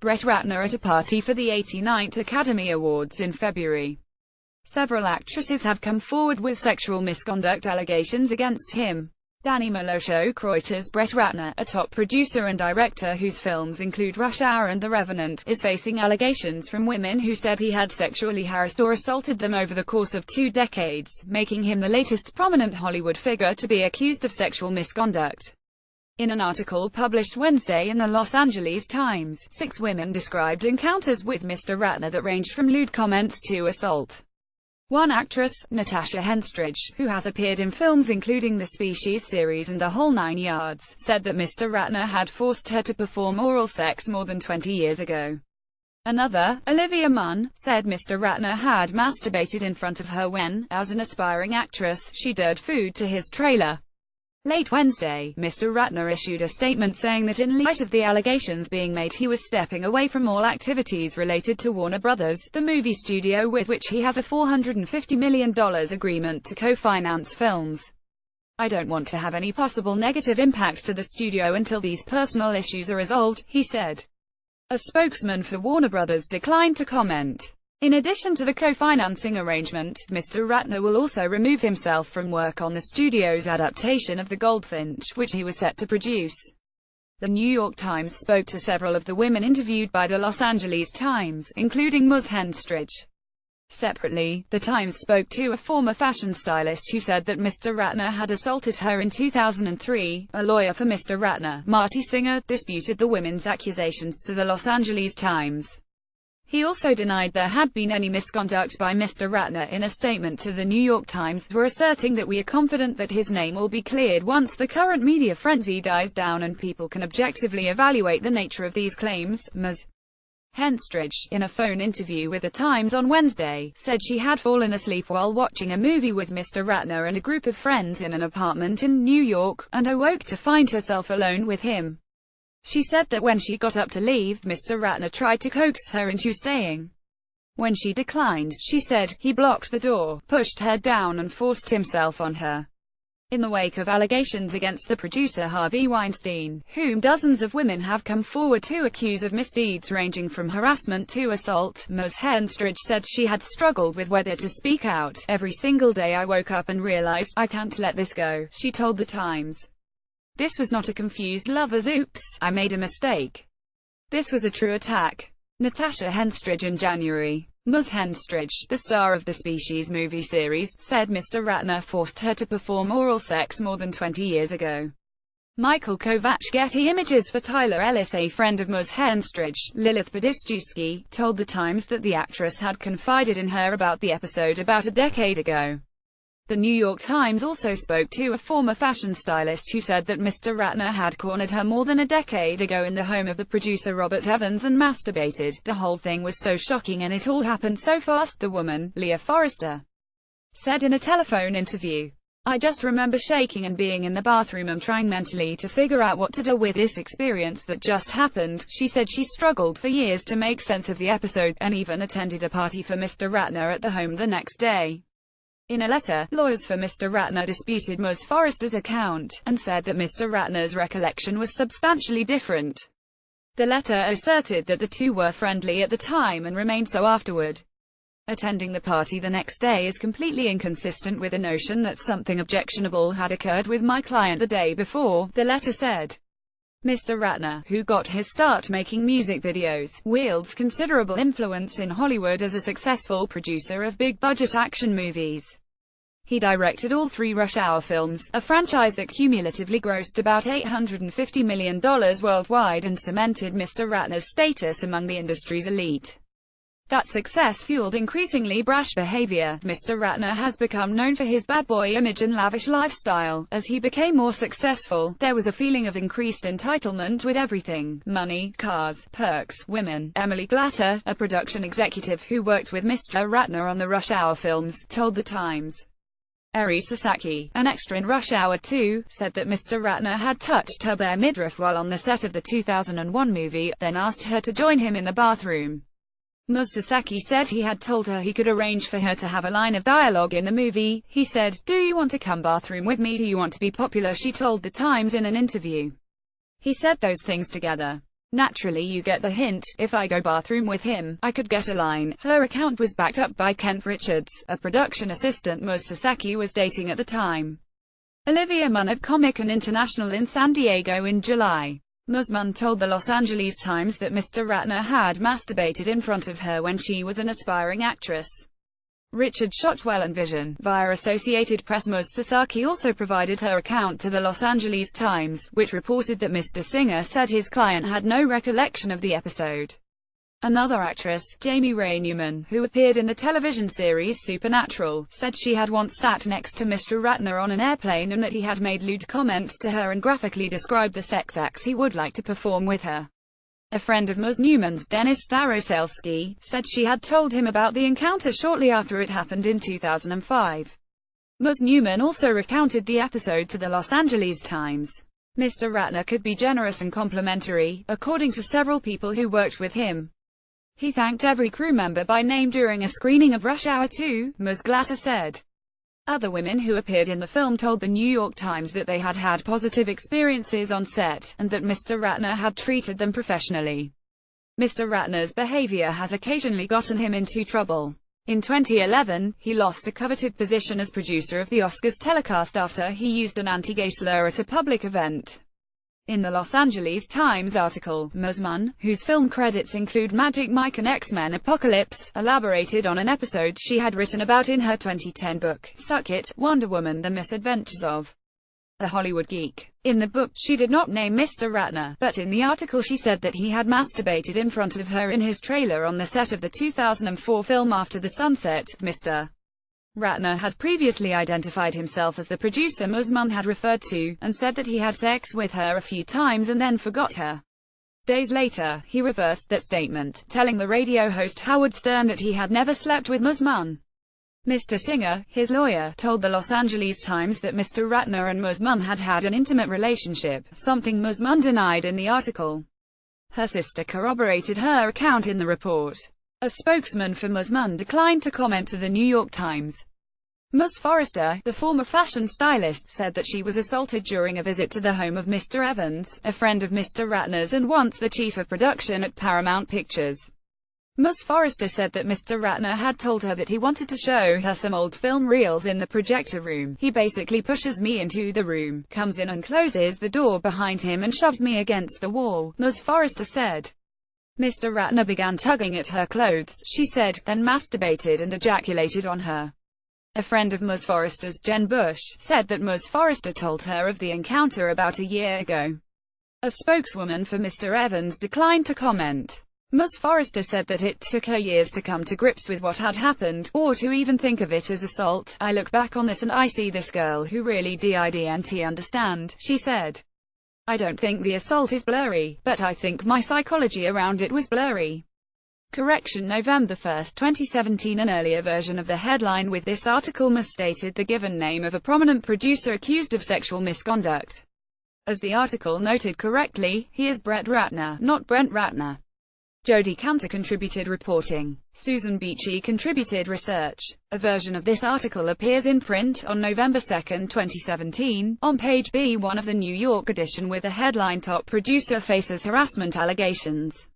Brett Ratner at a party for the 89th Academy Awards in February. Several actresses have come forward with sexual misconduct allegations against him. Danny Malosho Kreuter's Brett Ratner, a top producer and director whose films include Rush Hour and The Revenant, is facing allegations from women who said he had sexually harassed or assaulted them over the course of 2 decades, making him the latest prominent Hollywood figure to be accused of sexual misconduct. In an article published Wednesday in the Los Angeles Times, 6 women described encounters with Mr. Ratner that ranged from lewd comments to assault. One actress, Natasha Henstridge, who has appeared in films including the Species series and The Whole Nine Yards, said that Mr. Ratner had forced her to perform oral sex more than 20 years ago. Another, Olivia Munn, said Mr. Ratner had masturbated in front of her when, as an aspiring actress, she dared food to his trailer. Late Wednesday, Mr. Ratner issued a statement saying that in light of the allegations being made, he was stepping away from all activities related to Warner Brothers, the movie studio with which he has a $450 million agreement to co-finance films. "I don't want to have any possible negative impact to the studio until these personal issues are resolved," he said. A spokesman for Warner Brothers declined to comment. In addition to the co-financing arrangement, Mr. Ratner will also remove himself from work on the studio's adaptation of The Goldfinch, which he was set to produce. The New York Times spoke to several of the women interviewed by the Los Angeles Times, including Ms. Henstridge. Separately, the Times spoke to a former fashion stylist who said that Mr. Ratner had assaulted her in 2003. A lawyer for Mr. Ratner, Marty Singer, disputed the women's accusations to the Los Angeles Times. He also denied there had been any misconduct by Mr. Ratner. In a statement to the New York Times, "We're asserting that we are confident that his name will be cleared once the current media frenzy dies down and people can objectively evaluate the nature of these claims." Ms. Henstridge, in a phone interview with the Times on Wednesday, said she had fallen asleep while watching a movie with Mr. Ratner and a group of friends in an apartment in New York, and awoke to find herself alone with him. She said that when she got up to leave, Mr. Ratner tried to coax her into staying. When she declined, she said, he blocked the door, pushed her down and forced himself on her. In the wake of allegations against the producer Harvey Weinstein, whom dozens of women have come forward to accuse of misdeeds ranging from harassment to assault, Ms. Henstridge said she had struggled with whether to speak out. "Every single day I woke up and realized, I can't let this go," she told the Times. "This was not a confused lover's oops, I made a mistake. This was a true attack." Natasha Henstridge in January. Ms. Henstridge, the star of the Species movie series, said Mr. Ratner forced her to perform oral sex more than 20 years ago. Michael Kovac Getty Images for Tyler Ellis, a friend of Ms. Henstridge, Lilith Badiszewski, told the Times that the actress had confided in her about the episode about a decade ago. The New York Times also spoke to a former fashion stylist who said that Mr. Ratner had cornered her more than a decade ago in the home of the producer Robert Evans and masturbated. "The whole thing was so shocking and it all happened so fast," the woman, Leah Forrester, said in a telephone interview. "I just remember shaking and being in the bathroom and trying mentally to figure out what to do with this experience that just happened." She said she struggled for years to make sense of the episode, and even attended a party for Mr. Ratner at the home the next day. In a letter, lawyers for Mr. Ratner disputed Ms. Forrester's account, and said that Mr. Ratner's recollection was substantially different. The letter asserted that the two were friendly at the time and remained so afterward. Attending the party the next day is completely inconsistent with the notion that something objectionable had occurred with my client the day before, the letter said. Mr. Ratner, who got his start making music videos, wields considerable influence in Hollywood as a successful producer of big-budget action movies. He directed all 3 Rush Hour films, a franchise that cumulatively grossed about $850 million worldwide and cemented Mr. Ratner's status among the industry's elite. That success fueled increasingly brash behavior. Mr. Ratner has become known for his bad boy image and lavish lifestyle. As he became more successful, there was a feeling of increased entitlement with everything: money, cars, perks, women. Emily Glatter, a production executive who worked with Mr. Ratner on the Rush Hour films, told the Times. Eri Sasaki, an extra in Rush Hour 2, said that Mr. Ratner had touched her bare midriff while on the set of the 2001 movie, then asked her to join him in the bathroom. Ms. Sasaki said he had told her he could arrange for her to have a line of dialogue in the movie. He said, "Do you want to come bathroom with me? Do you want to be popular?" she told the Times in an interview. He said those things together. Naturally you get the hint. If I go bathroom with him, I could get a line. Her account was backed up by Kent Richards, a production assistant Ms. Sasaki was dating at the time. Olivia Munn at Comic Con International in San Diego in July. Ms. Munn told the Los Angeles Times that Mr. Ratner had masturbated in front of her when she was an aspiring actress. Richard Shotwell and Vision. Via Associated Press, Ms. Sasaki also provided her account to the Los Angeles Times, which reported that Mr. Singer said his client had no recollection of the episode. Another actress, Jamie Ray Newman, who appeared in the television series Supernatural, said she had once sat next to Mr. Ratner on an airplane and that he had made lewd comments to her and graphically described the sex acts he would like to perform with her. A friend of Ms. Newman's, Dennis Staroselsky, said she had told him about the encounter shortly after it happened in 2005. Ms. Newman also recounted the episode to the Los Angeles Times. Mr. Ratner could be generous and complimentary, according to several people who worked with him. He thanked every crew member by name during a screening of Rush Hour 2, Ms. Glatter said. Other women who appeared in the film told the New York Times that they had had positive experiences on set, and that Mr. Ratner had treated them professionally. Mr. Ratner's behavior has occasionally gotten him into trouble. In 2011, he lost a coveted position as producer of the Oscars telecast after he used an anti-gay slur at a public event. In the Los Angeles Times article, Ms. Munn, whose film credits include Magic Mike and X-Men Apocalypse, elaborated on an episode she had written about in her 2010 book, Suck It, Wonder Woman: The Misadventures of a Hollywood Geek. In the book, she did not name Mr. Ratner, but in the article she said that he had masturbated in front of her in his trailer on the set of the 2004 film After the Sunset. Mr. Ratner had previously identified himself as the producer Ms. Munn had referred to, and said that he had sex with her a few times and then forgot her. Days later, he reversed that statement, telling the radio host Howard Stern that he had never slept with Ms. Munn. Mr. Singer, his lawyer, told the Los Angeles Times that Mr. Ratner and Ms. Munn had had an intimate relationship, something Ms. Munn denied in the article. Her sister corroborated her account in the report. A spokesman for Ms. Munn declined to comment to the New York Times. Ms. Forrester, the former fashion stylist, said that she was assaulted during a visit to the home of Mr. Evans, a friend of Mr. Ratner's and once the chief of production at Paramount Pictures. Ms. Forrester said that Mr. Ratner had told her that he wanted to show her some old film reels in the projector room. He basically pushes me into the room, comes in and closes the door behind him and shoves me against the wall, Ms. Forrester said. Mr. Ratner began tugging at her clothes, she said, then masturbated and ejaculated on her. A friend of Ms. Forrester's, Jen Bush, said that Ms. Forrester told her of the encounter about a year ago. A spokeswoman for Mr. Evans declined to comment. Ms. Forrester said that it took her years to come to grips with what had happened, or to even think of it as assault. I look back on this and I see this girl who really didn't understand, she said. I don't think the assault is blurry, but I think my psychology around it was blurry. Correction: November 1, 2017. An earlier version of the headline with this article misstated the given name of a prominent producer accused of sexual misconduct. As the article noted correctly, he is Brett Ratner, not Brent Ratner. Jodi Kantor contributed reporting. Susan Beachy contributed research. A version of this article appears in print on November 2, 2017, on page B1 of the New York edition with the headline Top Producer Faces Harassment Allegations.